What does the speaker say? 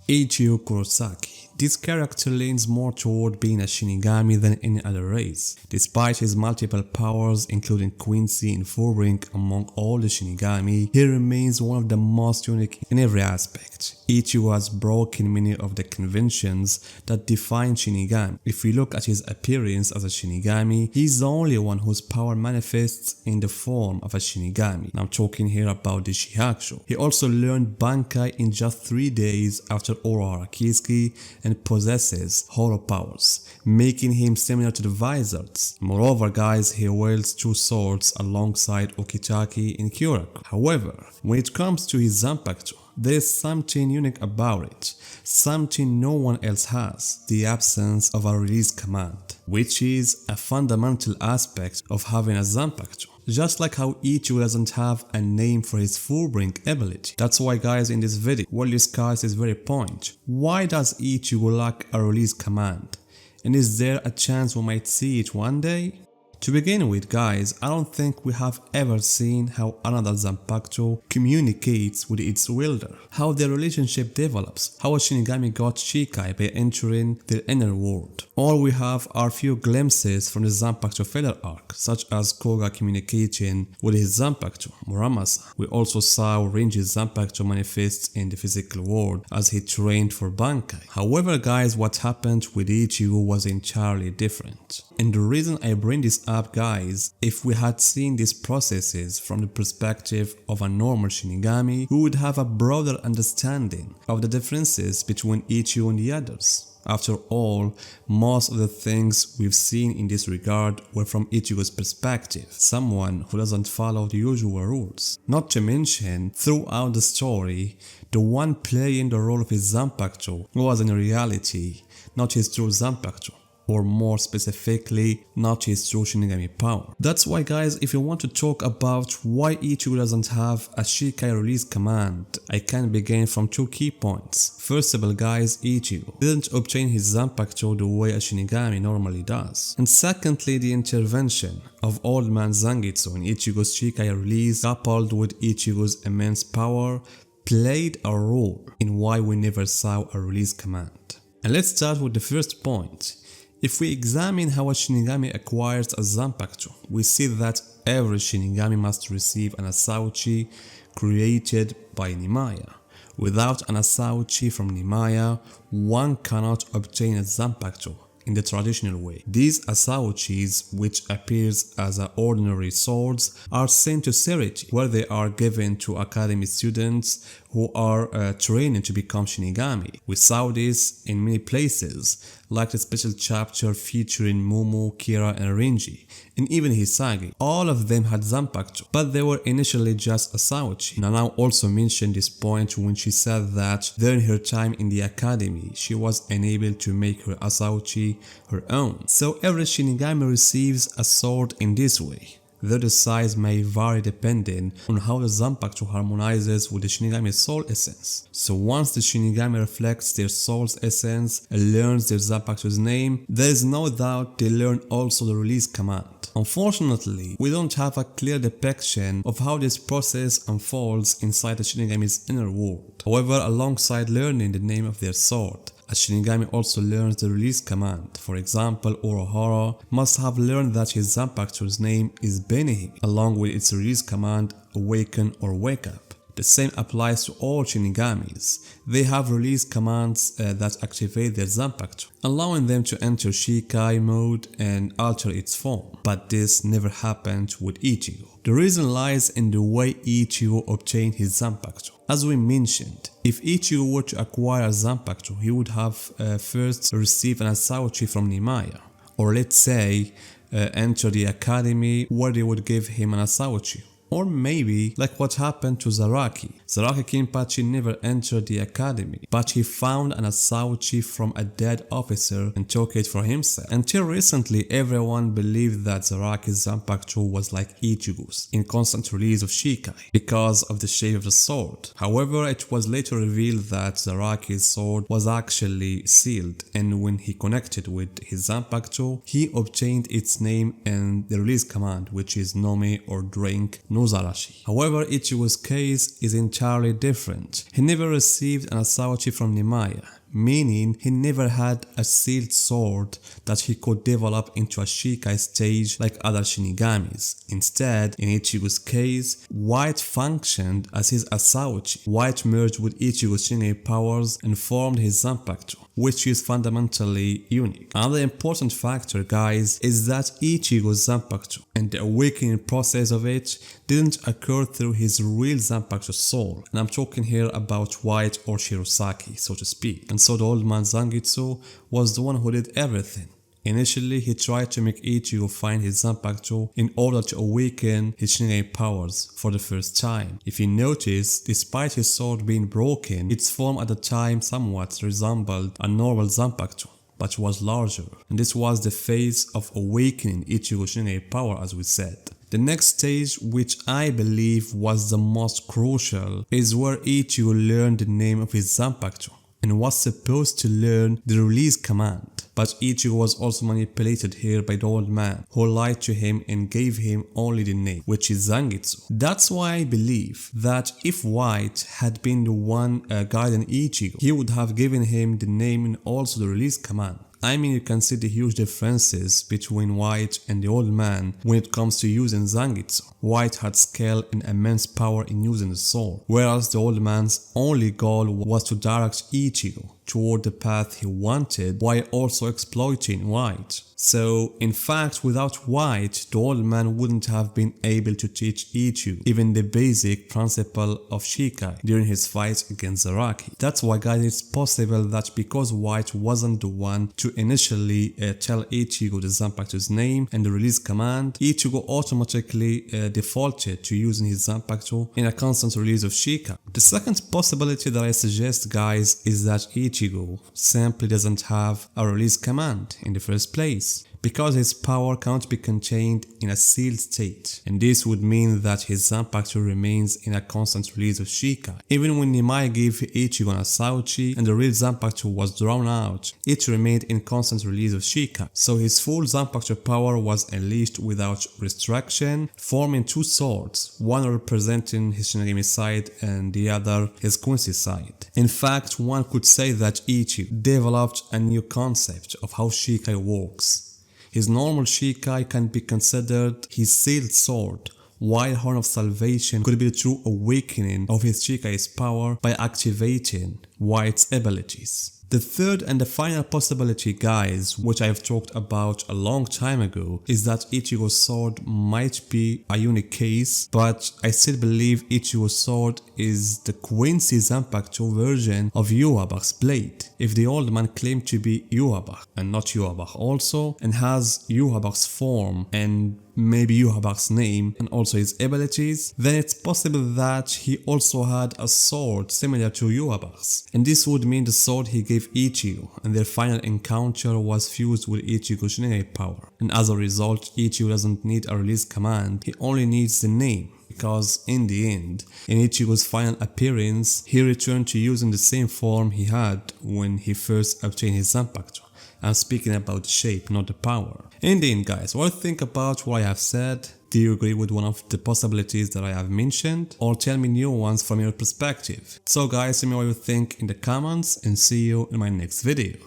Ichigo Kurosaki. This character leans more toward being a Shinigami than any other race. Despite his multiple powers, including Quincy and Full Ring among all the Shinigami, he remains one of the most unique in every aspect. Ichigo has broken many of the conventions that define Shinigami. If we look at his appearance as a Shinigami, he's the only one whose power manifests in the form of a Shinigami. And I'm talking here about the Shihakusho. He also learned Bankai in just 3 days after Orohara Kizuki and possesses horror powers, making him similar to the Vizards. Moreover guys, he wields 2 swords alongside Okichaki and Kyoraku. However, when it comes to his Zanpakutō, there is something unique about it, something no one else has, the absence of a release command, which is a fundamental aspect of having a Zanpakutō. Just like how Ichigo doesn't have a name for his Full Ring ability. That's why guys, in this video we'll discuss this very point. Why does Ichigo lack a release command? And is there a chance we might see it one day? To begin with guys, I don't think we have ever seen how another Zanpakutō communicates with its wielder, how their relationship develops, how a Shinigami got Shikai by entering their inner world. All we have are few glimpses from the Zanpakutō filler arc, such as Koga communicating with his Zanpakutō, Muramasa. We also saw Rinji's Zanpakutō manifest in the physical world as he trained for Bankai. However guys, what happened with Ichigo was entirely different. And the reason I bring this up guys, if we had seen these processes from the perspective of a normal Shinigami, we would have a broader understanding of the differences between Ichigo and the others. After all, most of the things we've seen in this regard were from Ichigo's perspective, someone who doesn't follow the usual rules. Not to mention, throughout the story, the one playing the role of his Zanpakutō was in reality not his true Zanpakutō, or more specifically, not his true Shinigami power. That's why guys, if you want to talk about why Ichigo doesn't have a Shikai release command, I can begin from 2 key points. First of all guys, Ichigo didn't obtain his Zanpakutō the way a Shinigami normally does. And secondly, the intervention of Old Man Zangetsu in Ichigo's Shikai release, coupled with Ichigo's immense power, played a role in why we never saw a release command. And let's start with the first point. If we examine how a Shinigami acquires a Zanpakutō, we see that every Shinigami must receive an Asauchi created by Nimaya. Without an Asauchi from Nimaya, one cannot obtain a Zanpakutō in the traditional way. These Asauchis, which appears as ordinary swords, are sent to Sereti, where they are given to academy students who are training to become Shinigami. We saw this in many places, like the special chapter featuring Momo, Kira and Rinji, and even Hisagi. All of them had Zanpakutō, but they were initially just Asauchi. Nanao also mentioned this point when she said that during her time in the academy, she was unable to make her Asauchi her own. So every Shinigami receives a sword in this way, though the size may vary depending on how the Zanpakutō harmonizes with the Shinigami's soul essence. So once the Shinigami reflects their soul's essence and learns their Zanpakutō's name, there is no doubt they learn also the release command. Unfortunately, we don't have a clear depiction of how this process unfolds inside the Shinigami's inner world. However, alongside learning the name of their sword, a Shinigami also learns the release command. For example, Orohara must have learned that his Zanpakutō's name is Benihime, along with its release command Awaken or Wake Up. The same applies to all Shinigamis. They have release commands that activate their Zanpakutō, allowing them to enter Shikai mode and alter its form. But this never happened with Ichigo. The reason lies in the way Ichigo obtained his Zanpakutō. As we mentioned, if Ichigo were to acquire a Zanpakutō, he would have first received an Asauchi from Nimaya, or let's say enter the academy where they would give him an Asauchi. Or maybe like what happened to Zaraki. Zaraki Kinpachi never entered the academy, but he found an Asauchi from a dead officer and took it for himself. Until recently, everyone believed that Zaraki's Zanpakutō was like Ichigo's, in constant release of Shikai, because of the shape of the sword. However, it was later revealed that Zaraki's sword was actually sealed, and when he connected with his Zanpakutō, he obtained its name and the release command, which is Nome or drink, Nozarashi. However, Ichigo's case is entirely different. He never received an Asauchi from Nimaya, meaning he never had a sealed sword that he could develop into a Shikai stage like other Shinigamis. Instead, in Ichigo's case, White functioned as his Asauchi. White merged with Ichigo's Shinigami powers and formed his Zanpakutō, which is fundamentally unique. Another important factor, guys, is that Ichigo's Zanpakutō and the awakening process of it didn't occur through his real Zanpakutō soul, and I'm talking here about White or Shirosaki, so to speak. And so the old man Zangetsu was the one who did everything. Initially, he tried to make Ichigo find his Zanpakutō in order to awaken his Shinigami powers for the first time. If you notice, despite his sword being broken, its form at the time somewhat resembled a normal Zanpakutō, but was larger. And this was the phase of awakening Ichigo's Shinigami power, as we said. The next stage, which I believe was the most crucial, is where Ichigo learned the name of his Zanpakutō and was supposed to learn the release command. But Ichigo was also manipulated here by the old man, who lied to him and gave him only the name, which is Zangetsu. That's why I believe that if White had been the one guiding Ichigo, he would have given him the name and also the release command. I mean, you can see the huge differences between White and the old man when it comes to using Zangetsu. White had skill and immense power in using the sword, whereas the old man's only goal was to direct Ichigo toward the path he wanted while also exploiting White. So, in fact, without White, the old man wouldn't have been able to teach Ichigo even the basic principle of Shikai during his fight against Zaraki. That's why, guys, it's possible that because White wasn't the one to initially tell Ichigo the Zanpakutō's name and the release command, Ichigo automatically defaulted to using his Zanpakutō in a constant release of Shikai. The second possibility that I suggest, guys, is that Ichigo simply doesn't have a release command in the first place, because his power can't be contained in a sealed state, and this would mean that his Zanpakutō remains in a constant release of Shikai. Even when Nimai gave Ichigo an Asauchi and the real Zanpakutō was drawn out, it remained in constant release of Shikai, so his full Zanpakutō power was unleashed without restriction, forming two swords, one representing his Shinigami side and the other his Quincy side. In fact, one could say that Ichigo developed a new concept of how Shikai works. His normal Shikai can be considered his sealed sword, while Horn of Salvation could be the true awakening of his Shikai's power by activating White's abilities. The third and the final possibility, guys, which I have talked about a long time ago, is that Ichigo's sword might be a unique case, but I still believe Ichigo's sword is the Quincy Zanpakutō version of Yhwach's blade. If the old man claimed to be Yhwach and not Yhwach also, and has Yhwach's form and maybe Yhwach's name and also his abilities, then it's possible that he also had a sword similar to Yhwach's, and this would mean the sword he gave Ichigo and their final encounter was fused with Ichigo's Shinigami power, and as a result Ichigo doesn't need a release command, he only needs the name. Because in the end, in Ichigo's final appearance, he returned to using the same form he had when he first obtained his Zanpakutō. I'm speaking about the shape, not the power. In the end, guys, what do you think about what I have said? Do you agree with one of the possibilities that I have mentioned? Or tell me new ones from your perspective? So guys, tell me what you think in the comments and see you in my next video.